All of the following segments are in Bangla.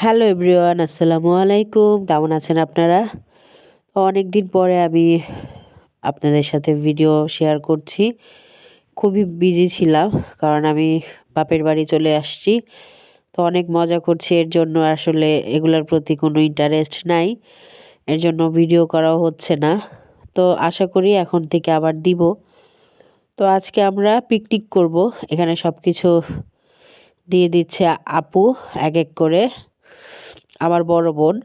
হ্যালো এভরিওয়ান, আসসালামু আলাইকুম। কেমন আছেন আপনারা? অনেক দিন পরে আমি আপনাদের সাথে ভিডিও শেয়ার করছি। খুবই বিজি ছিলাম, কারণ আমি বাপের বাড়ি চলে আসছি। তো অনেক মজা করছি, এর জন্য আসলে এগুলোর প্রতি কোনো ইন্টারেস্ট নাই। এর জন্য ভিডিও করাও হচ্ছে না। তো আশা করি এখন থেকে আবার দিব। তো আজকে আমরা পিকনিক করব। এখানে সব কিছু দিয়ে দিচ্ছে আপু এক এক করে, আমার বড় বোন।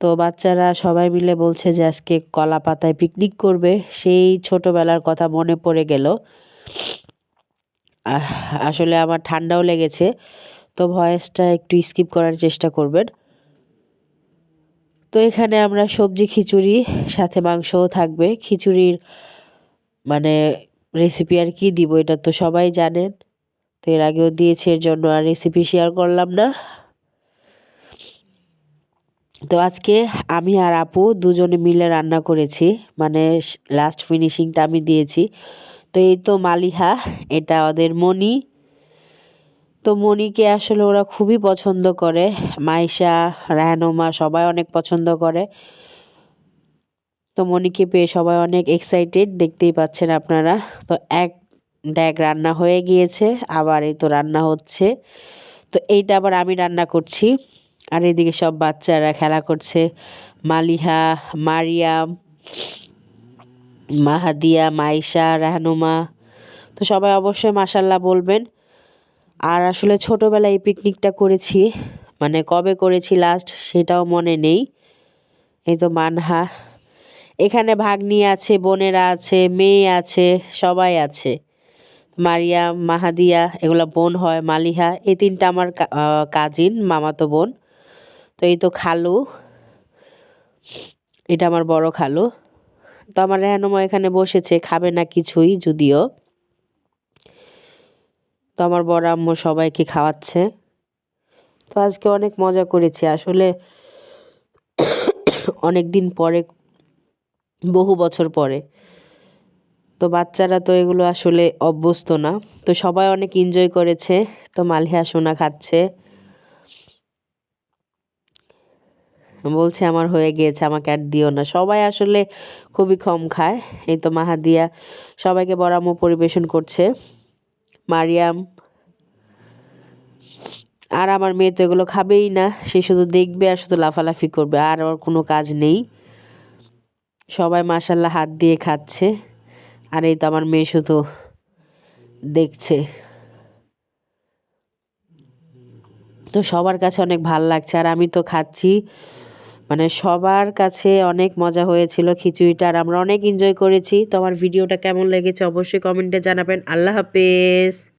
তো বাচ্চারা সবাই মিলে বলছে যে আজকে কলা পাতায় পিকনিক করবে। সেই ছোটবেলার কথা মনে পড়ে গেল। আহ, আসলে আমার ঠান্ডাও লেগেছে, তো ভয়েসটা একটু স্কিপ করার চেষ্টা করবেন। তো এখানে আমরা সবজি খিচুড়ি, সাথে মাংসও থাকবে। খিচুড়ির মানে রেসিপি আর কি দিব, এটা তো সবাই জানেন। তো এর আগেও দিয়েছি, এর জন্য আর রেসিপি শেয়ার করলাম না। তো আজকে আমি আর আপু দুজনে মিলে রান্না করেছি, মানে লাস্ট ফিনিশিংটা আমি দিয়েছি। তো এই তো মালিহা, এটা ওদের মনি। তো মনিকে আসলে ওরা খুবই পছন্দ করে। মাইশা, রাহানুমা সবাই অনেক পছন্দ করে। তো মনিকে পেয়ে সবাই অনেক এক্সাইটেড, দেখতেই পাচ্ছেন আপনারা। তো এক ড্যাগ রান্না হয়ে গিয়েছে, আবার এই তো রান্না হচ্ছে। তো এইটা আবার আমি রান্না করছি, আর এদিকে সব বাচ্চারা খেলা করছে। মালিহা, মারিয়াম, মাহাদিয়া, মাইশা, রাহানুমা। তো সবাই অবশ্যই মাশাল্লাহ বলবেন। আর আসলে ছোটোবেলায় এই পিকনিকটা করেছি, মানে কবে করেছি লাস্ট সেটাও মনে নেই। এই তো মানহা, এখানে ভাগ্নি আছে, বোনেরা আছে, মেয়ে আছে, সবাই আছে। মারিয়াম, মাহাদিয়া এগুলা বোন হয়। মালিহা, এই তিনটা আমার কাজিন, মামাতো বোন। তো এই তো খালু, এটা আমার বড় খালু। তো আমার রেহানুমা এখানে বসেছে, খাবে না কিছুই যদিও। তো আমার বড় আম্মু সবাইকে খাওয়াচ্ছে। তো আজকে অনেক মজা করেছি আসলে, অনেক দিন পরে, বহু বছর পরে। তো বাচ্চারা তো এগুলো আসলে অভ্যস্ত না। তো সবাই অনেক এনজয় করেছে। তো মালিহা সোনা খাচ্ছে, বলছে আমার হয়ে গিয়েছে, আমাকে আর দিও না। সবাই আসলে খুবই কম খায়। এই তো মাহাদিয়া সবাইকে বড় আম্মু পরিবেশন করছে। মারিয়াম, আর আমার মেয়ে তো এগুলো খাবেই না, সে শুধু দেখবে আর শুধু লাফালাফি করবে, আর ওর কোনো কাজ নেই। সবাই মাশাল্লাহ হাত দিয়ে খাচ্ছে, আর এই তো আমার মেয়ে শুধু দেখছে। তো সবার কাছে অনেক ভাল লাগছে, আর আমি তো খাচ্ছি। মানে সবার কাছে অনেক মজা হয়েছিল খিচুড়িটা, আর আমরা অনেক এনজয় করেছি। তো আমার ভিডিওটা কেমন লেগেছে অবশ্যই কমেন্টে জানাবেন। আল্লাহ হাফেজ।